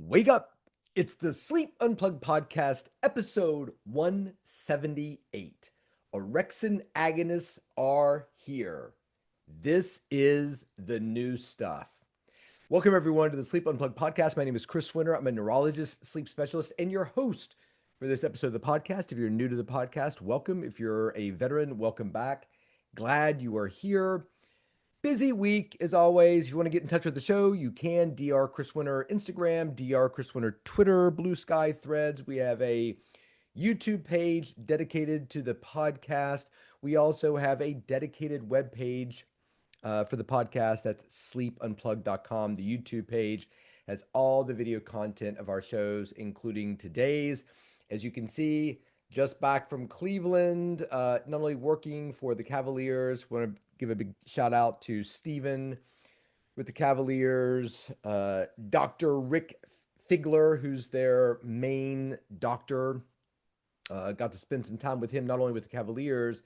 Wake up! It's the Sleep Unplugged podcast, episode 178. Orexin agonists are here. This is the new stuff. Welcome, everyone, to the Sleep Unplugged podcast. My name is Chris Winter. I'm a neurologist, sleep specialist, and your host for this episode of the podcast. If you're new to the podcast, welcome. If you're a veteran, welcome back. Glad you are here. Busy week as always. If you want to get in touch with the show, you can. Dr. Chris Winter Instagram, Dr. Chris Winter Twitter, Blue Sky Threads. We have a YouTube page dedicated to the podcast. We also have a dedicated web page for the podcast. That's sleepunplugged.com. The YouTube page has all the video content of our shows, including today's. As you can see, just back from Cleveland, not only working for the Cavaliers, want to give a big shout out to Steven with the Cavaliers, Dr. Rick Figler, who's their main doctor. Got to spend some time with him, not only with the Cavaliers,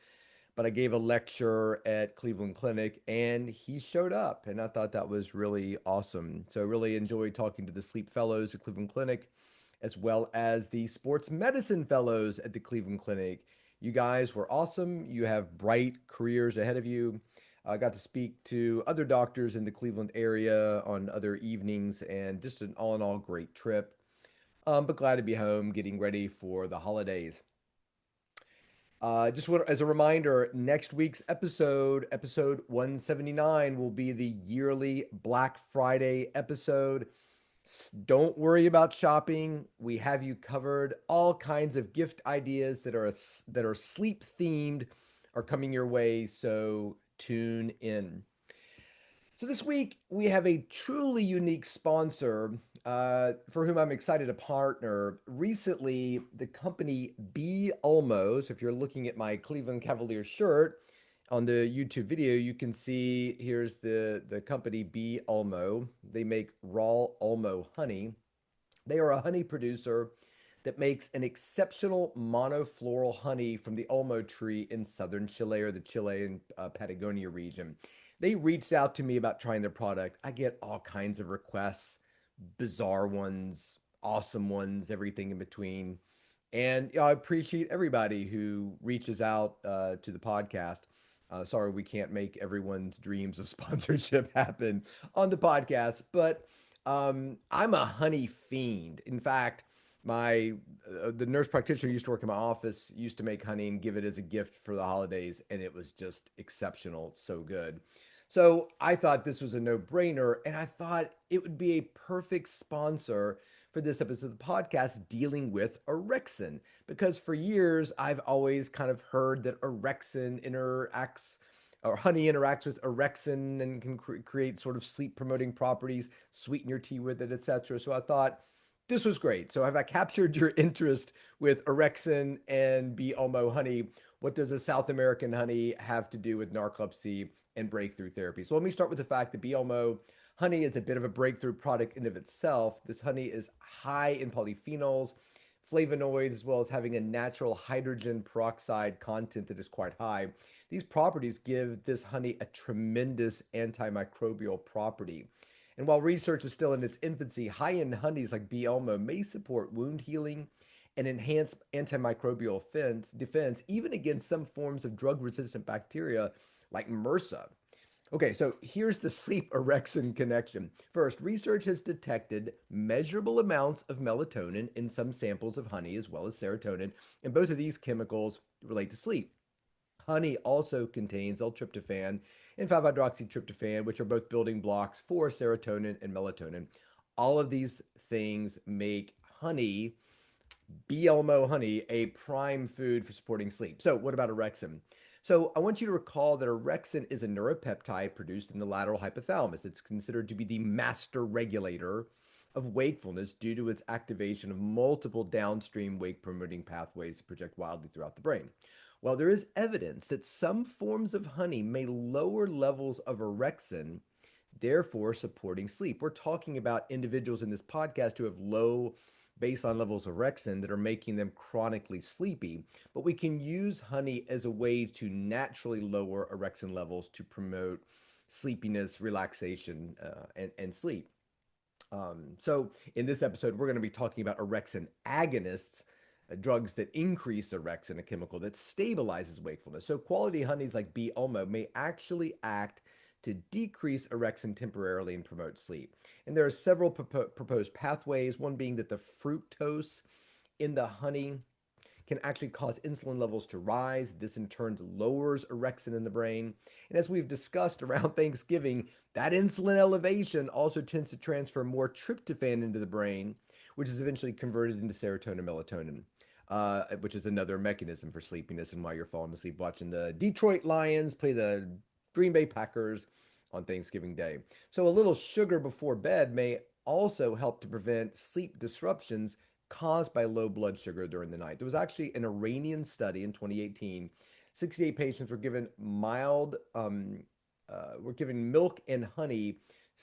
but I gave a lecture at Cleveland Clinic and he showed up. And I thought that was really awesome. So I really enjoyed talking to the sleep fellows at Cleveland Clinic, as well as the sports medicine fellows at the Cleveland Clinic. You guys were awesome. You have bright careers ahead of you. I got to speak to other doctors in the Cleveland area on other evenings and just an all in all great trip. But glad to be home getting ready for the holidays. Just want, as a reminder, next week's episode 179, will be the yearly Black Friday episode. Don't worry about shopping. We have you covered. All kinds of gift ideas that are sleep themed are coming your way, so tune in. So this week we have a truly unique sponsor for whom I'm excited to partner. Recently, the company B Ulmo. So if you're looking at my Cleveland Cavaliers shirt on the YouTube video, you can see here's the company B Ulmo. They make raw Ulmo honey. They are a honey producer that makes an exceptional monofloral honey from the Olmo tree in southern Chile, or the Chilean Patagonia region. They reached out to me about trying their product. I get all kinds of requests, bizarre ones, awesome ones, everything in between. And I appreciate everybody who reaches out to the podcast. Sorry, we can't make everyone's dreams of sponsorship happen on the podcast, but I'm a honey fiend. In fact, my the nurse practitioner used to work in my office, used to make honey and give it as a gift for the holidays, and it was just exceptional, so good. So I thought this was a no-brainer, and I thought it would be a perfect sponsor for this episode of the podcast dealing with orexin, because for years I've always kind of heard that orexin interacts, or honey interacts with orexin and can create sort of sleep promoting properties, sweeten your tea with it, etc. So I thought this was great. So have I captured your interest with orexin and B Ulmo honey? What does a South American honey have to do with narcolepsy and breakthrough therapy? So let me start with the fact that B Ulmo honey is a bit of a breakthrough product in of itself. This honey is high in polyphenols, flavonoids, as well as having a natural hydrogen peroxide content that is quite high. These properties give this honey a tremendous antimicrobial property. And while research is still in its infancy, high-end honeys like B. Elmo may support wound healing and enhance antimicrobial defense, even against some forms of drug-resistant bacteria like MRSA. Okay, so here's the sleep orexin connection. First, research has detected measurable amounts of melatonin in some samples of honey, as well as serotonin, and both of these chemicals relate to sleep. Honey also contains L-tryptophan and 5-hydroxytryptophan, which are both building blocks for serotonin and melatonin. All of these things make honey, BLMO honey, a prime food for supporting sleep. So what about orexin? So I want you to recall that orexin is a neuropeptide produced in the lateral hypothalamus. It's considered to be the master regulator of wakefulness due to its activation of multiple downstream wake promoting pathways that project wildly throughout the brain. Well, there is evidence that some forms of honey may lower levels of orexin, therefore supporting sleep. We're talking about individuals in this podcast who have low baseline levels of orexin that are making them chronically sleepy, but we can use honey as a way to naturally lower orexin levels to promote sleepiness, relaxation, and sleep. So, in this episode, we're going to be talking about orexin agonists, drugs that increase orexin, a chemical that stabilizes wakefulness. So, quality honeys like B. ulmo may actually act to decrease orexin temporarily and promote sleep. And there are several proposed pathways, one being that the fructose in the honey can actually cause insulin levels to rise. This in turn lowers orexin in the brain. And as we've discussed around Thanksgiving, that insulin elevation also tends to transfer more tryptophan into the brain, which is eventually converted into serotonin and melatonin. Which is another mechanism for sleepiness and why you're falling asleep watching the Detroit Lions play the Green Bay Packers on Thanksgiving Day. So, a little sugar before bed may also help to prevent sleep disruptions caused by low blood sugar during the night. There was actually an Iranian study in 2018. 68 patients were given milk and honey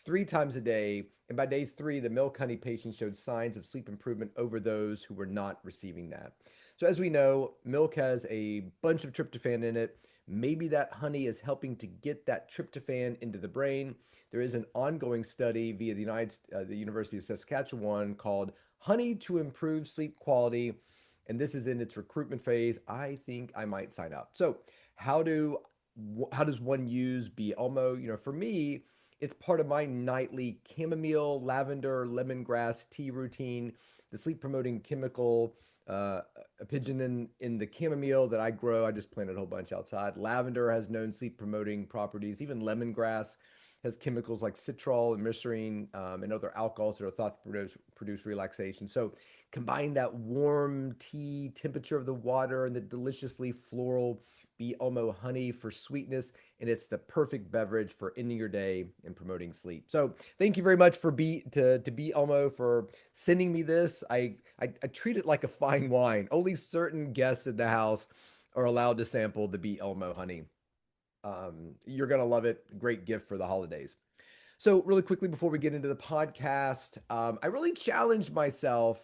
3 times a day, and by day 3, the milk honey patients showed signs of sleep improvement over those who were not receiving that. So, as we know, milk has a bunch of tryptophan in it. Maybe that honey is helping to get that tryptophan into the brain. There is an ongoing study via the University of Saskatchewan called Honey to Improve Sleep Quality, and this is in its recruitment phase. I think I might sign up. So, how do how does one use B. ulmo? For me, it's part of my nightly chamomile, lavender, lemongrass tea routine. The sleep promoting chemical apigenin in the chamomile that I grow. I just planted a whole bunch outside. Lavender has known sleep promoting properties. Even lemongrass has chemicals like citrol and myserine and other alcohols that are thought to produce relaxation. So combine that warm tea temperature of the water and the deliciously floral B. ulmo honey for sweetness, and it's the perfect beverage for ending your day and promoting sleep. So thank you very much for B ulmo for sending me this. I treat it like a fine wine. Only certain guests in the house are allowed to sample the B. ulmo honey. You're gonna love it. Great gift for the holidays. So really quickly before we get into the podcast, I really challenged myself.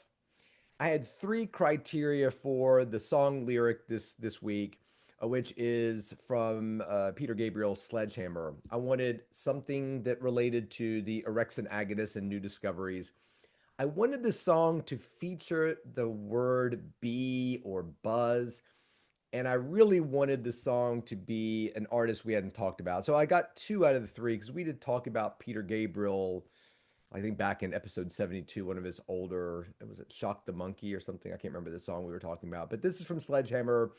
I had 3 criteria for the song lyric this week, which is from Peter Gabriel's Sledgehammer. I wanted something that related to the orexin agonists and new discoveries. I wanted the song to feature the word bee or buzz, and I really wanted the song to be an artist we hadn't talked about. So I got 2 out of the 3 because we did talk about Peter Gabriel, I think back in episode 72, one of his older, was it Shock the Monkey or something? I can't remember the song we were talking about, but this is from Sledgehammer.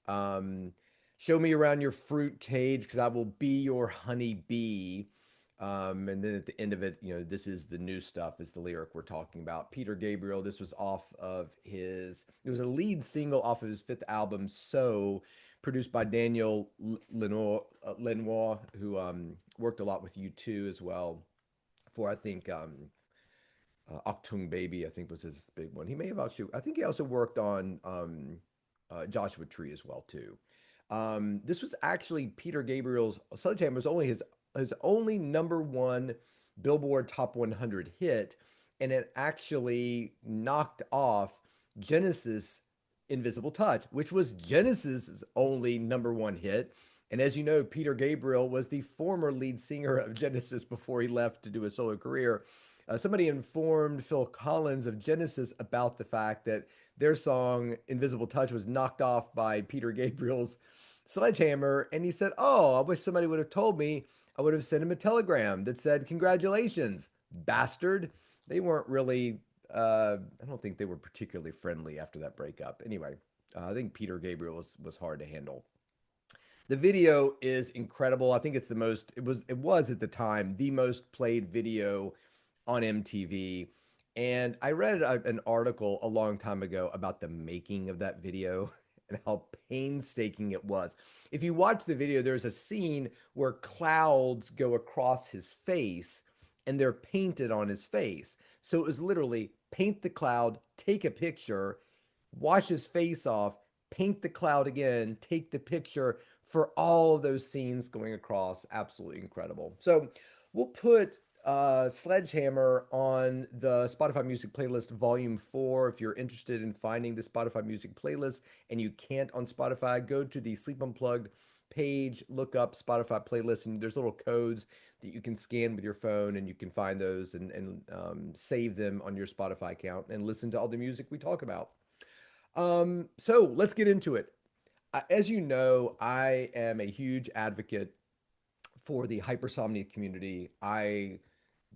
Um, Show me around your fruit cage because I will be your honey bee. And then at the end of it, this is the new stuff, is the lyric we're talking about. Peter Gabriel, this was it was a lead single off of his 5th album, So, produced by Daniel Lenoir, who worked a lot with U2 as well for, I think, Octung Baby, I think was his big one. He may have also, I think he also worked on Joshua Tree as well too. This was actually Peter Gabriel's Sledgehammer was only his only #1 Billboard Top 100 hit, and it actually knocked off Genesis Invisible Touch, which was Genesis's only #1 hit. And as you know, Peter Gabriel was the former lead singer of Genesis before he left to do a solo career. Somebody informed Phil Collins of Genesis about the fact that their song Invisible Touch was knocked off by Peter Gabriel's Sledgehammer. And he said, "Oh, I wish somebody would have told me. I would have sent him a telegram that said, 'Congratulations, bastard.'" They weren't really, I don't think they were particularly friendly after that breakup. Anyway, I think Peter Gabriel was hard to handle. The video is incredible. I think it's it was at the time the most played video on MTV. And I read an article a long time ago about the making of that video and how painstaking it was. If you watch the video, there's a scene where clouds go across his face and they're painted on his face. So it was literally paint the cloud, take a picture, wash his face off, paint the cloud again, take the picture for all of those scenes going across. Absolutely incredible. So we'll put Sledgehammer on the Spotify Music Playlist Volume 4. If you're interested in finding the Spotify Music Playlist and you can't on Spotify, go to the Sleep Unplugged page, look up Spotify playlist, and there's little codes that you can scan with your phone, and you can find those and save them on your Spotify account and listen to all the music we talk about. So let's get into it. As you know, I am a huge advocate for the hypersomnia community. I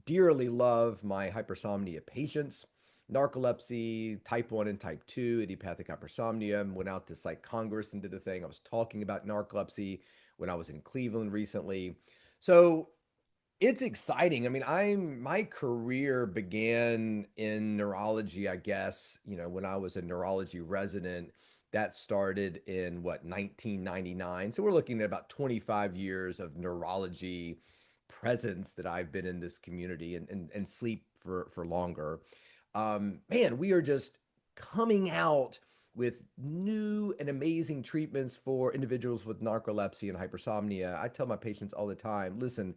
dearly love my hypersomnia patients. Narcolepsy, type 1 and type 2, idiopathic hypersomnia. Went out to Psych Congress and did a thing. I was talking about narcolepsy when I was in Cleveland recently. So it's exciting. I mean, my career began in neurology, I guess, when I was a neurology resident. That started in what, 1999. So we're looking at about 25 years of neurology presence that I've been in this community and sleep for longer. Man, we are just coming out with new and amazing treatments for individuals with narcolepsy and hypersomnia. I tell my patients all the time, listen,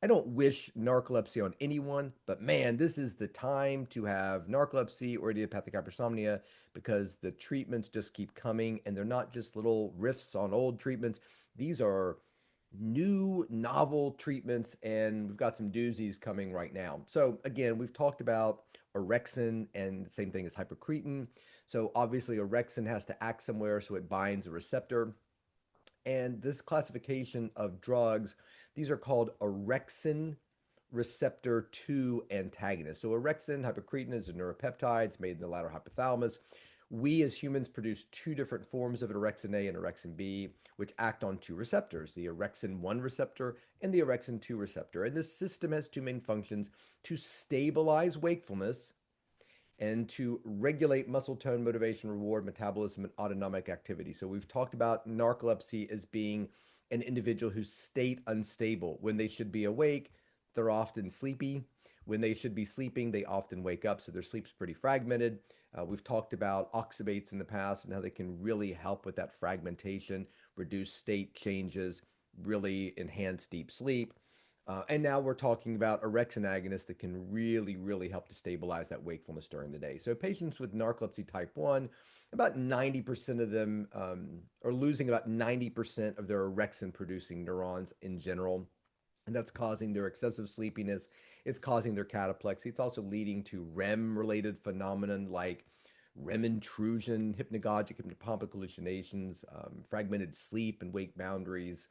I don't wish narcolepsy on anyone, but man, this is the time to have narcolepsy or idiopathic hypersomnia because the treatments just keep coming and they're not just little riffs on old treatments. These are new novel treatments, and we've got some doozies coming right now. So again, we've talked about orexin and the same thing as hypocretin. So obviously orexin has to act somewhere, so it binds a receptor. And this classification of drugs, these are called orexin receptor 2 antagonists. So orexin, hypocretin is a neuropeptide. It's made in the lateral hypothalamus. We as humans produce two different forms of orexin A and orexin B, which act on two receptors, the orexin 1 receptor and the orexin 2 receptor. And this system has two main functions: to stabilize wakefulness and to regulate muscle tone, motivation, reward, metabolism, and autonomic activity. So we've talked about narcolepsy as being an individual who's state unstable. When they should be awake, they're often sleepy. When they should be sleeping, they often wake up. So their sleep's pretty fragmented. We've talked about oxybates in the past and how they can really help with that fragmentation, reduce state changes, really enhance deep sleep. And now we're talking about orexin agonists that can really, really help to stabilize that wakefulness during the day. So patients with narcolepsy type 1, about 90% of them are losing about 90% of their orexin producing neurons in general. And that's causing their excessive sleepiness. It's causing their cataplexy. It's also leading to REM related phenomenon like REM intrusion, hypnagogic, hypnopompic hallucinations, fragmented sleep and wake boundaries,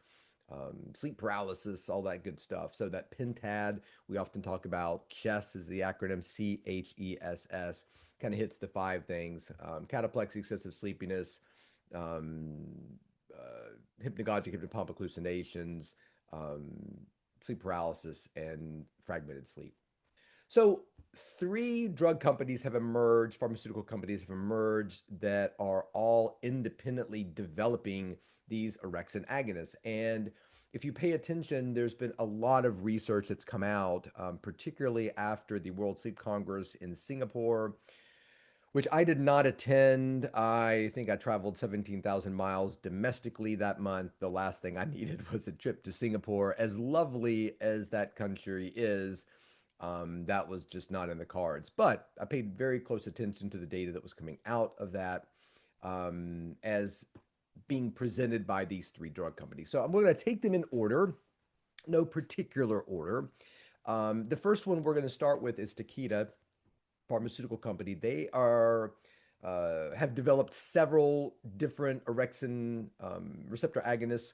sleep paralysis, all that good stuff. So that pentad, we often talk about. CHESS is the acronym, CHESS, kind of hits the five things: cataplexy, excessive sleepiness, um, hypnagogic, hypnopompic hallucinations, um, sleep paralysis, and fragmented sleep. So, three drug companies have emerged, pharmaceutical companies have emerged that are all independently developing these orexin agonists. And if you pay attention, there's been a lot of research that's come out, particularly after the World Sleep Congress in Singapore, which I did not attend. I think I traveled 17,000 miles domestically that month. The last thing I needed was a trip to Singapore. As lovely as that country is, that was just not in the cards. But I paid very close attention to the data that was coming out of that as being presented by these three drug companies. So I'm going to take them in order, no particular order. The first one we're going to start with is Takeda pharmaceutical company. They are have developed several different orexin receptor agonists.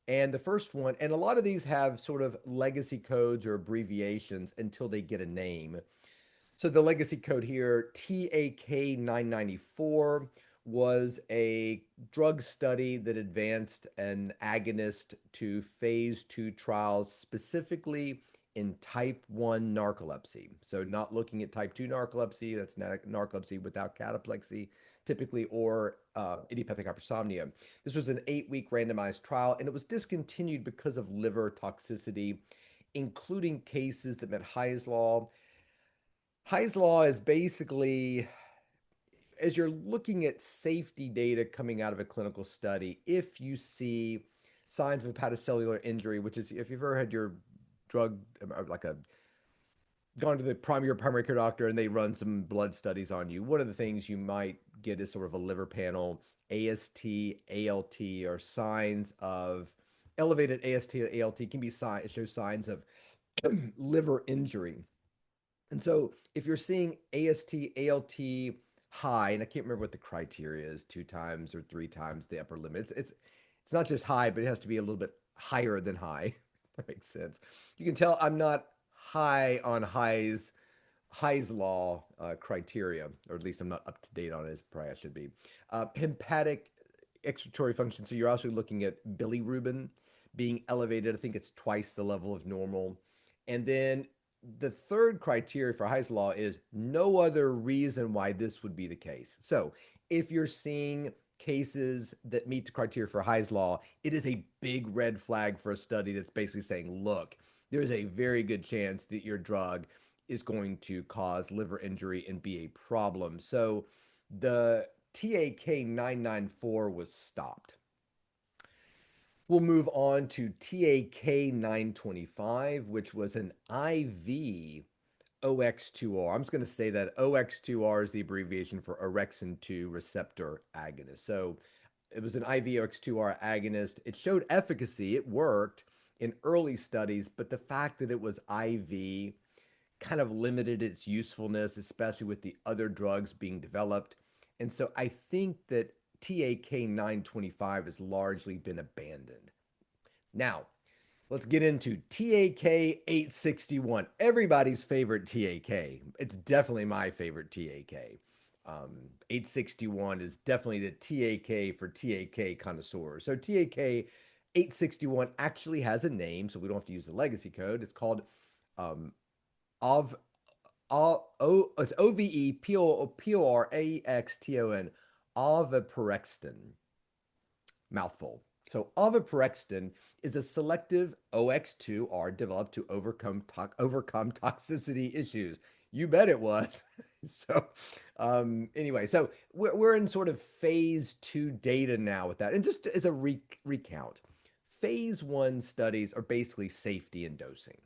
And the first one, and a lot of these have sort of legacy codes or abbreviations until they get a name. So the legacy code here, TAK 994, was a drug study that advanced an agonist to phase 2 trials, specifically in type 1 narcolepsy. So not looking at type 2 narcolepsy, that's narcolepsy without cataplexy typically, or idiopathic hypersomnia. This was an 8-week randomized trial, and it was discontinued because of liver toxicity, including cases that met Hy's Law. Hy's Law is basically, as you're looking at safety data coming out of a clinical study, if you see signs of hepatocellular injury, which is if you've ever had your drug, like a gone to the primary care doctor and they run some blood studies on you, one of the things you might get is sort of a liver panel. AST, ALT are signs of elevated AST, ALT can be show signs of liver injury. And so if you're seeing AST, ALT high, and I can't remember what the criteria is, 2 times or 3 times the upper limit. It's not just high, but it has to be a little bit higher than high. That makes sense. You can tell I'm not high on Hy's law criteria, or at least I'm not up to date on it as probably I should be. Hepatic excretory function. So you're also looking at bilirubin being elevated. I think it's twice the level of normal. And then the third criteria for Hy's law is no other reason why this would be the case. So if you're seeing cases that meet the criteria for Hy's law, it is a big red flag for a study that's basically saying, look, there's a very good chance that your drug is going to cause liver injury and be a problem. So the TAK 994 was stopped. We'll move on to TAK 925, which was an IV OX2R. I'm just going to say that OX2R is the abbreviation for orexin 2 receptor agonist. So it was an IV OX2R agonist. It showed efficacy. It worked in early studies, but the fact that it was IV kind of limited its usefulness, especially with the other drugs being developed. And so I think that TAK 925 has largely been abandoned. Now, let's get into TAK 861, everybody's favorite TAK. It's definitely my favorite TAK. 861 is definitely the TAK for TAK connoisseurs. So TAK 861 actually has a name, so we don't have to use the legacy code. It's called um, OV, it's OVEPORAXTON, oveporexton. Mouthful. So oveporexton is a selective OX2R developed to overcome toxicity issues. You bet it was. So anyway, so we're in sort of phase 2 data now with that. And just as a recount, phase 1 studies are basically safety and dosing.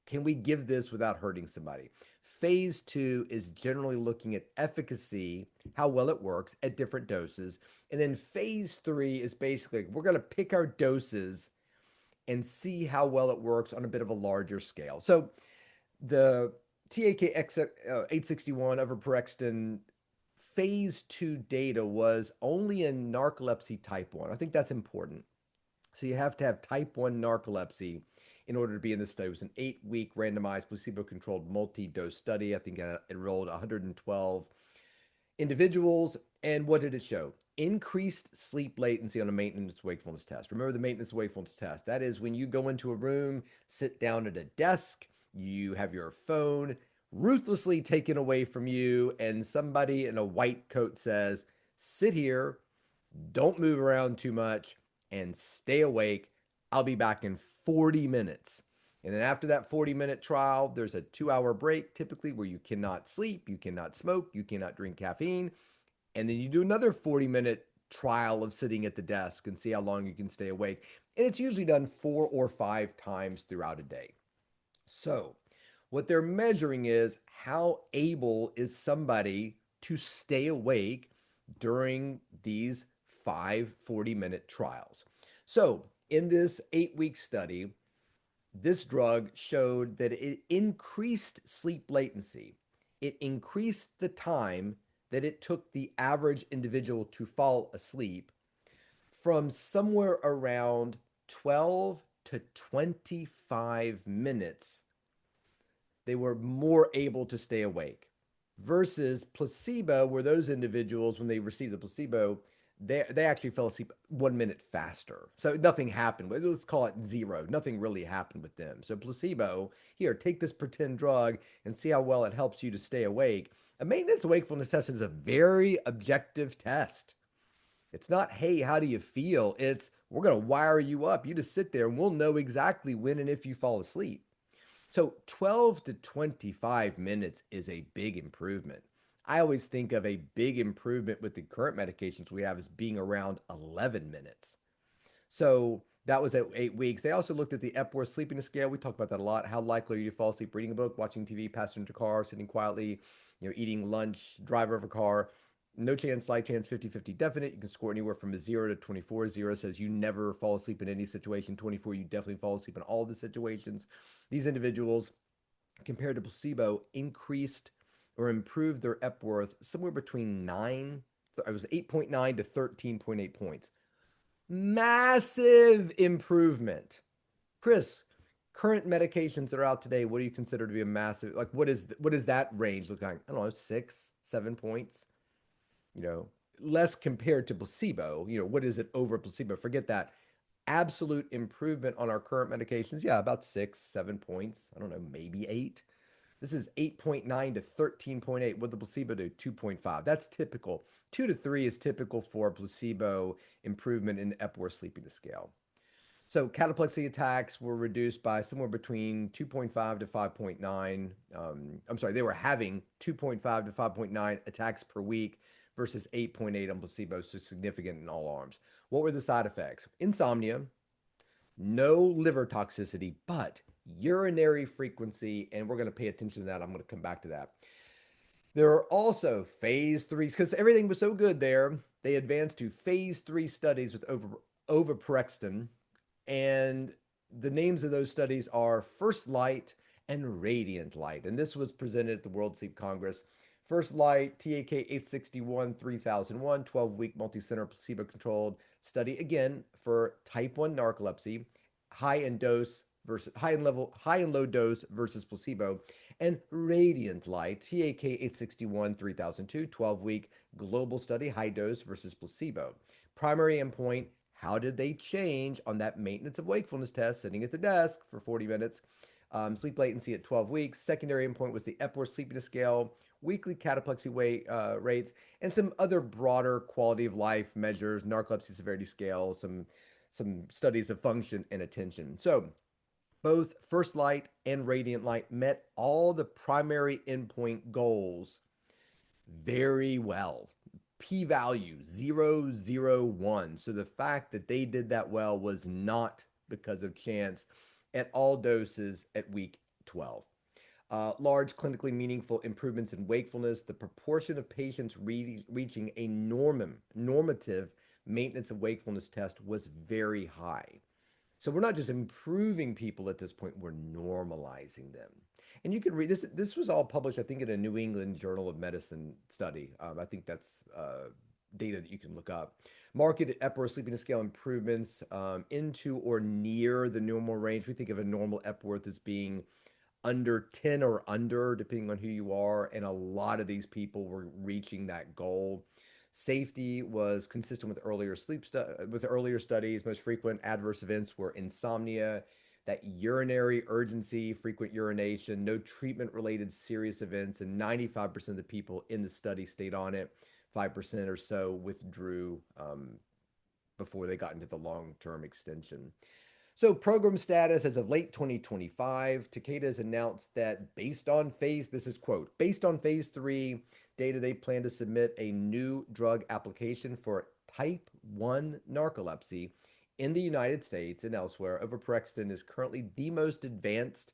Can we give this without hurting somebody? Phase 2 is generally looking at efficacy, how well it works at different doses. And then phase 3 is basically we're going to pick our doses and see how well it works on a bit of a larger scale. So the TAKX 861 over Perextin phase 2 data was only in narcolepsy type 1. I think that's important. So you have to have type 1 narcolepsy in order to be in this study. It was an 8-week randomized placebo-controlled multi-dose study. I think it enrolled 112 individuals. And what did it show? Increased sleep latency on a maintenance wakefulness test. Remember the maintenance wakefulness test. That is when you go into a room, sit down at a desk, you have your phone ruthlessly taken away from you, and somebody in a white coat says, sit here, don't move around too much, and stay awake. I'll be back in 40 minutes. And then after that 40-minute trial, there's a 2-hour break typically where you cannot sleep, you cannot smoke, you cannot drink caffeine. And then you do another 40-minute trial of sitting at the desk and see how long you can stay awake. And it's usually done 4 or 5 times throughout a day. So what they're measuring is how able is somebody to stay awake during these 5 40-minute trials. So in this 8-week study, this drug showed that it increased sleep latency. It increased the time that it took the average individual to fall asleep from somewhere around 12 to 25 minutes. They were more able to stay awake versus placebo, where those individuals, when they received the placebo, they actually fell asleep 1 minute faster. So nothing happened. Let's call it zero. Nothing really happened with them. So placebo, here, take this pretend drug and see how well it helps you to stay awake. A maintenance wakefulness test is a very objective test. It's not, hey, how do you feel? It's, we're going to wire you up. You just sit there and we'll know exactly when and if you fall asleep. So 12 to 25 minutes is a big improvement. I always think of a big improvement with the current medications we have as being around 11 minutes. So that was at 8 weeks. They also looked at the Epworth sleepiness scale. We talked about that a lot. How likely are you to fall asleep reading a book, watching TV, passenger car, sitting quietly, eating lunch, driver of a car. no chance, slight chance, 50-50 definite. You can score anywhere from a 0 to 24. 0 says you never fall asleep in any situation. 24, you definitely fall asleep in all the situations. These individuals, compared to placebo, increased or improved their Epworth somewhere between 9, I was 8.9 to 13.8 points. Massive improvement. Chris, current medications that are out today, what do you consider to be a massive, like what does that range look like? I don't know, 6, 7 points, you know, less compared to placebo. What is it over placebo? Forget that. Absolute improvement on our current medications. Yeah, about 6, 7 points. I don't know, maybe 8. This is 8.9 to 13.8. What the placebo do? 2.5. That's typical. 2 to 3 is typical for placebo improvement in Epworth Sleepiness Scale. So cataplexy attacks were reduced by somewhere between 2.5 to 5.9. I'm sorry, they were having 2.5 to 5.9 attacks per week versus 8.8 on placebo, so significant in all arms. What were the side effects? Insomnia, no liver toxicity, but urinary frequency, and we're going to pay attention to that. I'm going to come back to that. There are also phase threes because everything was so good there. They advanced to phase 3 studies with overprextin, and the names of those studies are First Light and Radiant Light. And this was presented at the World Sleep Congress. First Light, TAK 861 3001, 12-week multicenter placebo-controlled study, again, for type 1 narcolepsy, high and low dose versus placebo. And Radiant Light, TAK 861 3002, 12-week global study, high dose versus placebo. Primary endpoint, how did they change on that maintenance of wakefulness test, sitting at the desk for 40 minutes? Sleep latency at 12 weeks. Secondary endpoint was the Epworth Sleepiness Scale, weekly cataplexy rates, and some other broader quality of life measures, narcolepsy severity scale, some studies of function and attention. So both First Light and Radiant Light met all the primary endpoint goals very well. P value 0.001. So the fact that they did that well was not because of chance at all doses at week 12. Large clinically meaningful improvements in wakefulness. The proportion of patients reaching a normative maintenance of wakefulness test was very high. So we're not just improving people at this point, we're normalizing them. And you can read this. This was all published, I think, in a New England Journal of Medicine study. I think that's data that you can look up. Market Epworth Sleepiness Scale improvements into or near the normal range. We think of a normal Epworth as being under 10 or under, depending on who you are. And a lot of these people were reaching that goal. Safety was consistent with earlier studies. Most frequent adverse events were insomnia, that urinary urgency, frequent urination, no treatment-related serious events, and 95% of the people in the study stayed on it. 5% or so withdrew before they got into the long-term extension. So program status as of late 2025, Takeda has announced that this is quote, based on phase 3 data, they plan to submit a new drug application for type 1 narcolepsy in the United States and elsewhere. Overprextin is currently the most advanced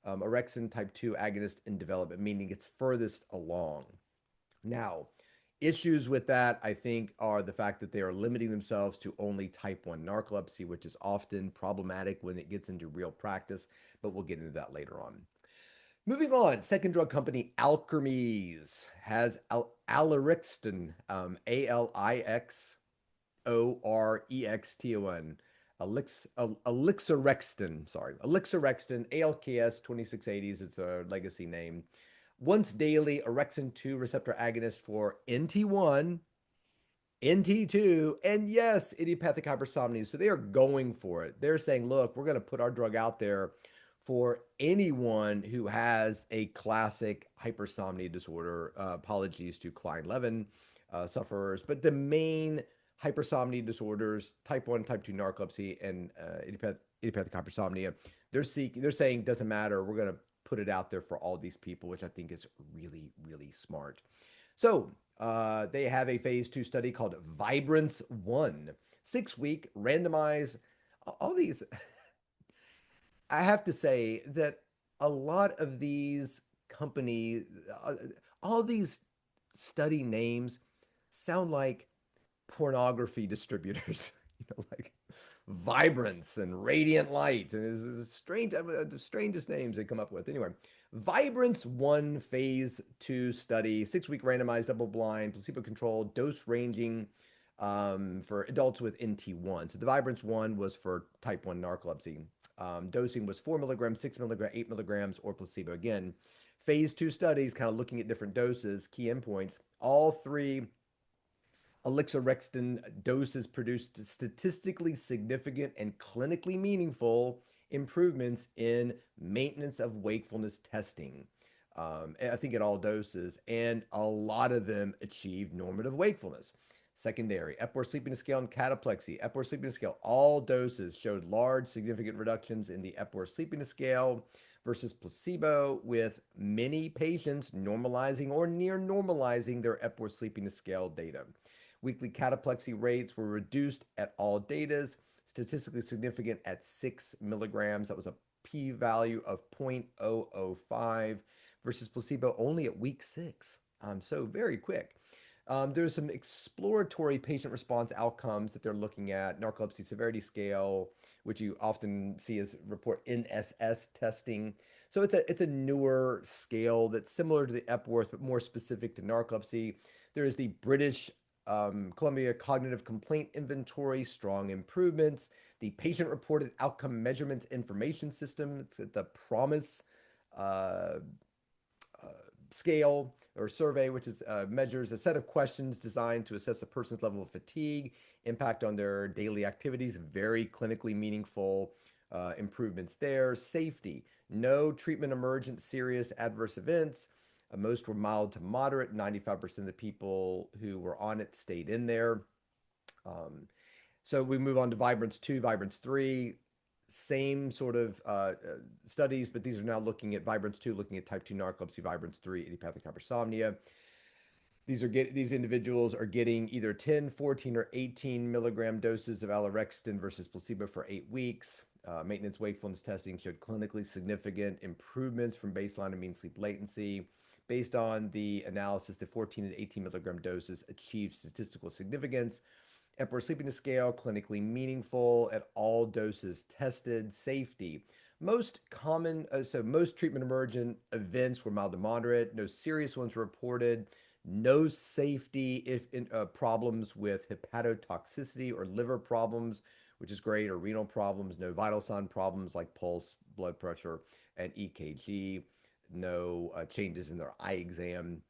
orexin type 2 agonist in development, meaning it's furthest along. Now, issues with that, I think, are the fact that they are limiting themselves to only type 1 narcolepsy, which is often problematic when it gets into real practice, but we'll get into that later on. Moving on, second drug company Alkermes has Alirexton, Alixorexton, Alixorexton, ALKS 2680s, it's a legacy name. Once daily orexin 2 receptor agonist for NT1, NT2, and yes, idiopathic hypersomnia. So they are going for it. They're saying, look, we're going to put our drug out there for anyone who has a classic hypersomnia disorder. Apologies to Klein-Levin sufferers, but the main hypersomnia disorders, type 1, type 2 narcolepsy, and idiopathic hypersomnia, they're saying doesn't matter. We're going to put it out there for all these people, which I think is really, really smart. So they have a phase 2 study called Vibrance 1, 6-week randomized. All these, I have to say that a lot of these companies, all these study names sound like pornography distributors, like Vibrance and Radiant Light, and it's strange, the strangest names they come up with. Anyway, Vibrance 1 phase 2 study, 6-week randomized, double-blind, placebo-controlled, dose ranging for adults with NT1. So the Vibrance 1 was for type 1 narcolepsy. Dosing was 4 milligrams, 6 milligrams, 8 milligrams, or placebo. Again, phase 2 studies, kind of looking at different doses, key endpoints. All three alixorexton doses produced statistically significant and clinically meaningful improvements in maintenance of wakefulness testing. I think at all doses, and a lot of them achieved normative wakefulness. Secondary, Epworth Sleepiness Scale and cataplexy. Epworth Sleepiness Scale, all doses showed large, significant reductions in the Epworth Sleepiness Scale versus placebo, with many patients normalizing or near normalizing their Epworth Sleepiness Scale data. Weekly cataplexy rates were reduced at all datas, statistically significant at 6 milligrams. That was a p-value of 0.005 versus placebo only at week 6. So very quick. There's some exploratory patient response outcomes that they're looking at. Narcolepsy Severity Scale, which you often see as report NSS testing. So it's a newer scale that's similar to the Epworth, but more specific to narcolepsy. There is the British Columbia Cognitive Complaint Inventory, strong improvements. The Patient Reported Outcome Measurements Information System, it's the PROMIS uh, uh, scale or survey, which is measures a set of questions designed to assess a person's level of fatigue, impact on their daily activities, very clinically meaningful improvements there. Safety, no treatment emergent serious adverse events. Most were mild to moderate. 95% of the people who were on it stayed in there. So we move on to Vibrance 2, Vibrance 3, same sort of studies, but these are now looking at Vibrance 2, looking at type 2 narcolepsy, Vibrance 3, idiopathic hypersomnia. These individuals are getting either 10, 14, or 18 milligram doses of alorextin versus placebo for 8 weeks. Maintenance wakefulness testing showed clinically significant improvements from baseline and mean sleep latency. Based on the analysis, the 14 and 18 milligram doses achieved statistical significance. Epworth Sleepiness Scale, clinically meaningful at all doses tested. Safety, most common, most treatment emergent events were mild to moderate. No serious ones were reported. No safety if problems with hepatotoxicity or liver problems, which is great, or renal problems. No vital sign problems like pulse, blood pressure, and EKG. No changes in their eye exam.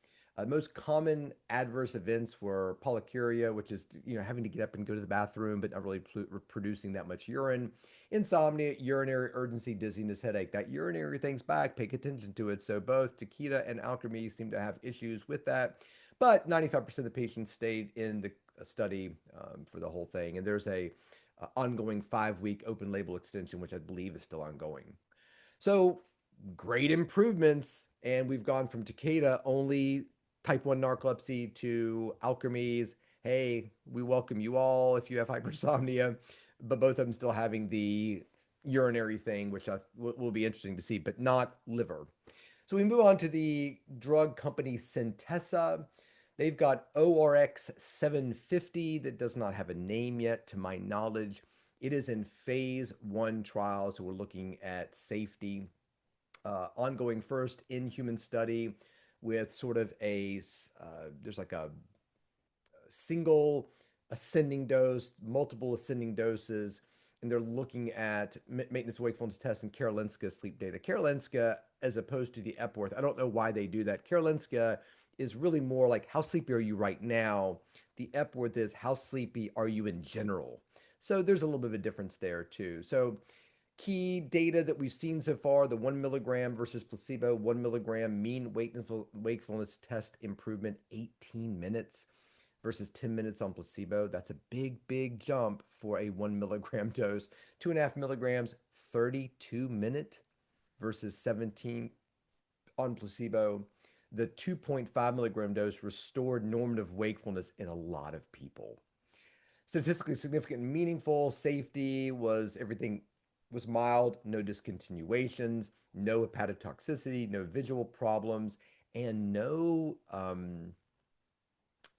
Most common adverse events were polyuria, which is having to get up and go to the bathroom, but not really producing that much urine. Insomnia, urinary urgency, dizziness, headache. That urinary thing's back. Pay attention to it. So both Takeda and Alkermes seem to have issues with that, but 95% of the patients stayed in the study for the whole thing. And there's a ongoing 5-week open label extension, which I believe is still ongoing. So great improvements. And we've gone from Takeda only type 1 narcolepsy to Alkermes. Hey, we welcome you all if you have hypersomnia, but both of them still having the urinary thing, which will be interesting to see, but not liver. So we move on to the drug company Centessa. They've got ORX 750 that does not have a name yet, to my knowledge. It is in phase 1 trials, so we're looking at safety. Ongoing first in human study with sort of there's like a single ascending dose, multiple ascending doses, and they're looking at maintenance wakefulness tests and Karolinska sleep data. Karolinska, as opposed to the Epworth, I don't know why they do that. Karolinska is really more like how sleepy are you right now. The Epworth is how sleepy are you in general. So there's a little bit of a difference there too. So key data that we've seen so far, the 1 milligram versus placebo, 1 milligram mean wakefulness test improvement, 18 minutes versus 10 minutes on placebo. That's a big jump for a 1 milligram dose. 2.5 milligrams, 32-minute versus 17 on placebo. The 2.5 milligram dose restored normative wakefulness in a lot of people. Statistically significant and meaningful. Safety was everything was mild, no discontinuations, no hepatotoxicity, no visual problems, and no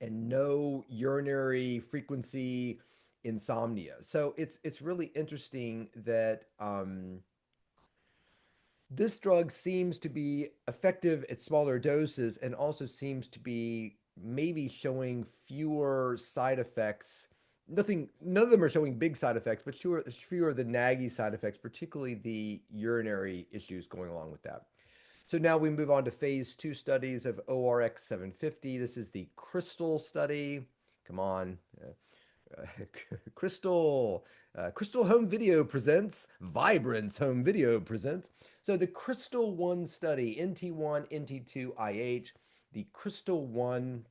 and no urinary frequency insomnia. So it's really interesting that this drug seems to be effective at smaller doses and also seems to be maybe showing fewer side effects. None of them are showing big side effects, but fewer of the naggy side effects, particularly the urinary issues going along with that. So now we move on to phase two studies of ORX 750. This is the Crystal study. Come on. Uh, Crystal, Crystal Home Video presents, Vibrance Home Video presents. So the Crystal 1 study, NT1, NT2, IH. The Crystal 1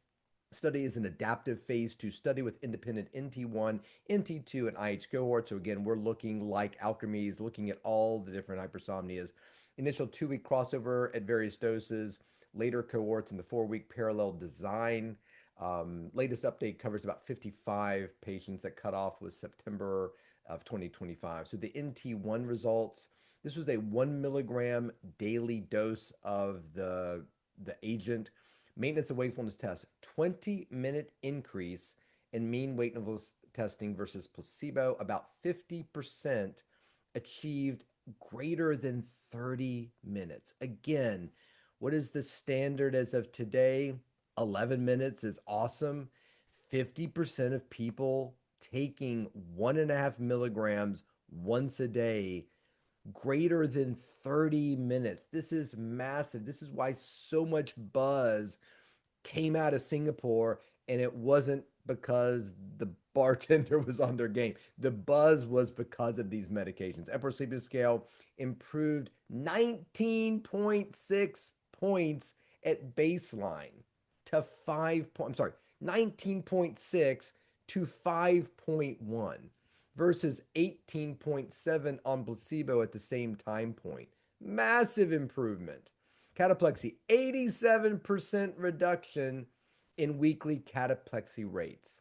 study is an adaptive phase 2 study with independent NT1, NT2, and IH cohorts. So again, we're looking like Alkermes, looking at all the different hypersomnias. Initial 2-week crossover at various doses, later cohorts in the 4-week parallel design. Latest update covers about 55 patients. That cutoff was September of 2025. So the NT1 results, this was a 1 milligram daily dose of the agent. Maintenance of wakefulness test, 20-minute increase in mean wakefulness testing versus placebo, about 50% achieved greater than 30 minutes. Again, what is the standard as of today? 11 minutes is awesome. 50% of people taking 1.5 milligrams once a day greater than 30 minutes. This is massive. This is why so much buzz came out of Singapore, and it wasn't because the bartender was on their game. The buzz was because of these medications. Epworth Sleepiness Scale improved 19.6 points at baseline to 5 point, I'm sorry, 19.6 to 5.1 versus 18.7 on placebo at the same time point. Massive improvement. Cataplexy, 87% reduction in weekly cataplexy rates.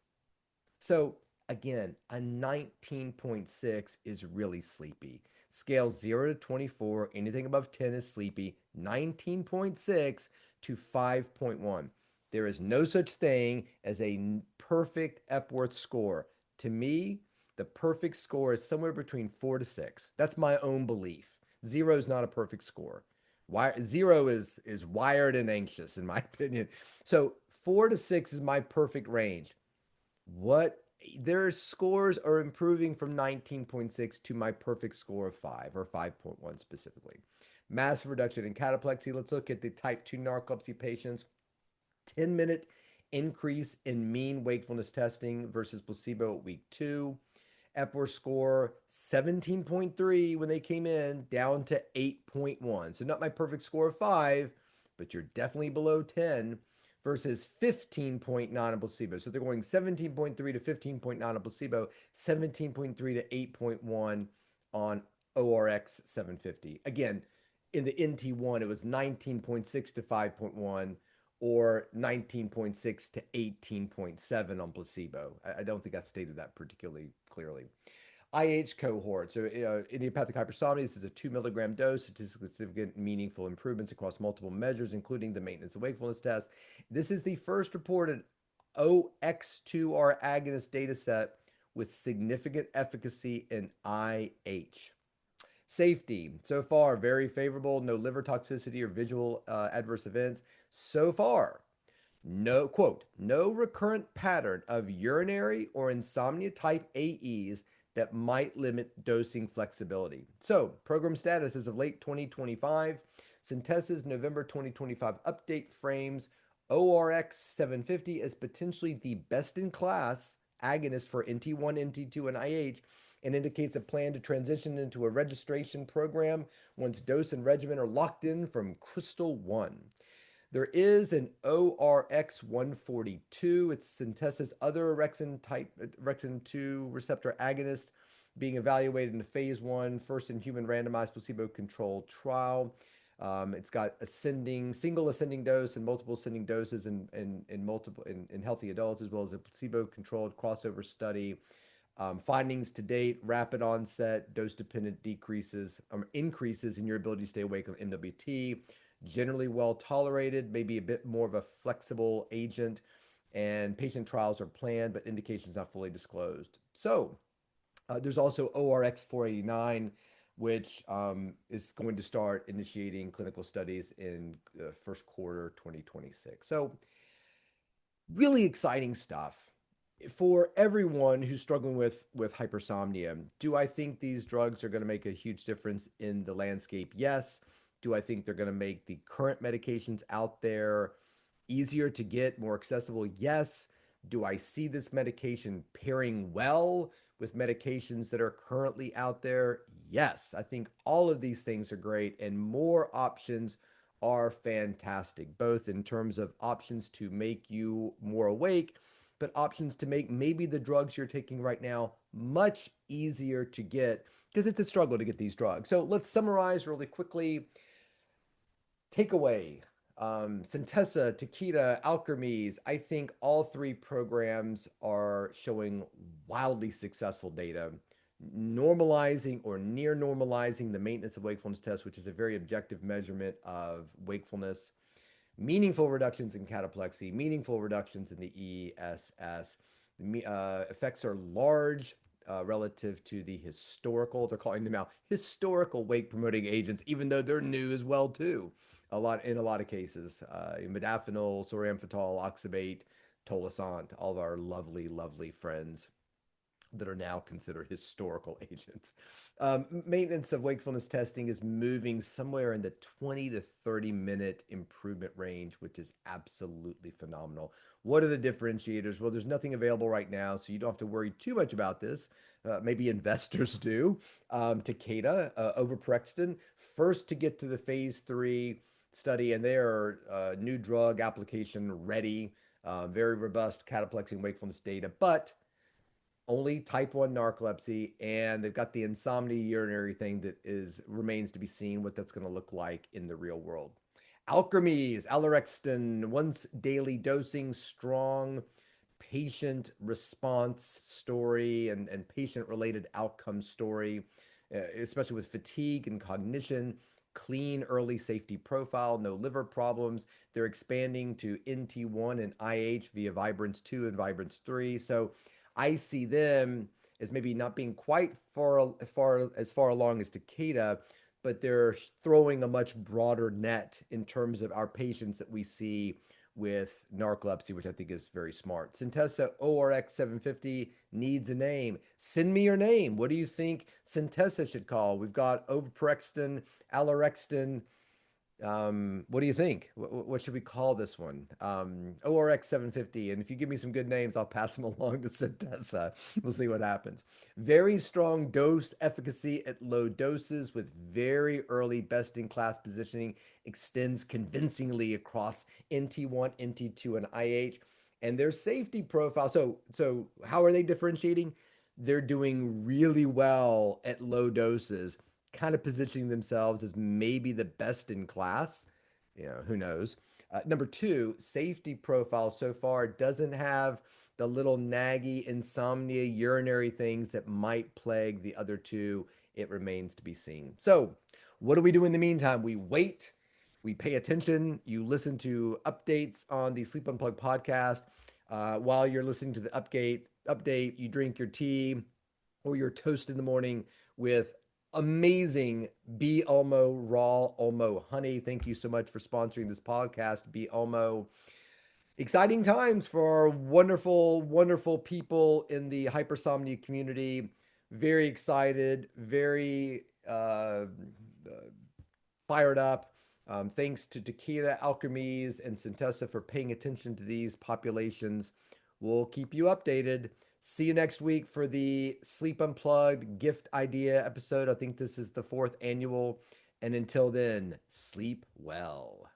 So again, a 19.6 is really sleepy. Scale 0 to 24, anything above 10 is sleepy. 19.6 to 5.1. There is no such thing as a perfect Epworth score. To me, the perfect score is somewhere between 4 to 6. That's my own belief. 0 is not a perfect score. Zero is wired and anxious, in my opinion. So 4 to 6 is my perfect range. What their scores are improving from 19.6 to my perfect score of 5 or 5.1 specifically. Massive reduction in cataplexy. Let's look at the type 2 narcolepsy patients. 10-minute increase in mean wakefulness testing versus placebo at week 2. Epworth score 17.3 when they came in, down to 8.1. So not my perfect score of 5, but you're definitely below 10 versus 15.9 on placebo. So they're going 17.3 to 15.9 on placebo, 17.3 to 8.1 on ORX 750. Again, in the NT1, it was 19.6 to 5.1 or 19.6 to 18.7 on placebo. I don't think I stated that particularly clearly. IH cohort. So, idiopathic hypersomnia, this is a 2 milligram dose, statistically significant, meaningful improvements across multiple measures, including the maintenance of wakefulness test. This is the first reported OX2R agonist data set with significant efficacy in IH. Safety, so far, very favorable. No liver toxicity or visual adverse events. So far, no, quote, no recurrent pattern of urinary or insomnia type AEs that might limit dosing flexibility. So, program status as of late 2025. Centessa's November 2025 update frames ORX 750 as potentially the best in class agonist for NT1, NT2, and IH, and indicates a plan to transition into a registration program once dose and regimen are locked in from Crystal 1. There is an ORX 142. It's Centessa's other orexin 2 receptor agonist being evaluated in a phase 1 first in human randomized placebo controlled trial. It's got single ascending dose and multiple ascending doses in healthy adults, as well as a placebo controlled crossover study. Findings to date: rapid onset, dose dependent increases in your ability to stay awake on MWT, generally well tolerated, maybe a bit more of a flexible agent. and patient trials are planned, but indications not fully disclosed. So there's also ORX 489, which is going to start initiating clinical studies in the first quarter 2026. So really exciting stuff for everyone who's struggling with hypersomnia. Do I think these drugs are going to make a huge difference in the landscape? Yes. Do I think they're going to make the current medications out there easier to get, more accessible? Yes. Do I see this medication pairing well with medications that are currently out there? Yes. I think all of these things are great, and more options are fantastic, both in terms of options to make you more awake, but options to make maybe the drugs you're taking right now much easier to get, because it's a struggle to get these drugs. So let's summarize really quickly. Takeaway: Centessa, Takeda, Alkermes. I think all three programs are showing wildly successful data, normalizing or near normalizing the maintenance of wakefulness test, which is a very objective measurement of wakefulness, meaningful reductions in cataplexy, meaningful reductions in the ESS. The effects are large relative to the historical, they're calling them now historical wake promoting agents, even though they're new as well too. In a lot of cases, modafinil, soramfetol, oxybate, tolosant, all of our lovely, lovely friends that are now considered historical agents. Maintenance of wakefulness testing is moving somewhere in the 20 to 30-minute improvement range, which is absolutely phenomenal. What are the differentiators? Well, there's nothing available right now, so you don't have to worry too much about this. Maybe investors do. Takeda, Overprexton, first to get to the phase 3 study, and they are new drug application ready, very robust cataplexy and wakefulness data, but only type 1 narcolepsy, and they've got the insomnia urinary thing that remains to be seen what that's going to look like in the real world. Alkermes, Alorexton, once daily dosing, strong patient response story and patient related outcome story, especially with fatigue and cognition. Clean early safety profile, no liver problems. They're expanding to NT1 and IH via Vibrance 2 and Vibrance 3. So I see them as maybe not being quite far along as Takeda, but they're throwing a much broader net in terms of our patients that we see with narcolepsy, which I think is very smart. Centessa ORX 750 needs a name. Send me your name. What do you think Centessa should call? We've got Overprexton, Alorexton. What do you think? What should we call this one? ORX 750. And if you give me some good names, I'll pass them along to Centessa. We'll see what happens. Very strong dose efficacy at low doses with very early best in class positioning, extends convincingly across NT1, NT2, and IH. And their safety profile. So how are they differentiating? They're doing really well at low doses, kind of positioning themselves as maybe the best in class. Who knows? Number two, safety profile so far doesn't have the little naggy insomnia urinary things that might plague the other two. It remains to be seen. So, what do we do in the meantime? We wait, we pay attention. You listen to updates on the Sleep Unplugged podcast. While you're listening to the update, you drink your tea or your toast in the morning with amazing Be Elmo raw Elmo honey. Thank you so much for sponsoring this podcast, Be Elmo. Exciting times for wonderful, wonderful people in the hypersomnia community. Very excited, very fired up. Thanks to Takeda, Alkermes, and Centessa for paying attention to these populations. We'll keep you updated. See you next week for the Sleep Unplugged gift idea episode. I think this is the 4th annual. And until then, sleep well.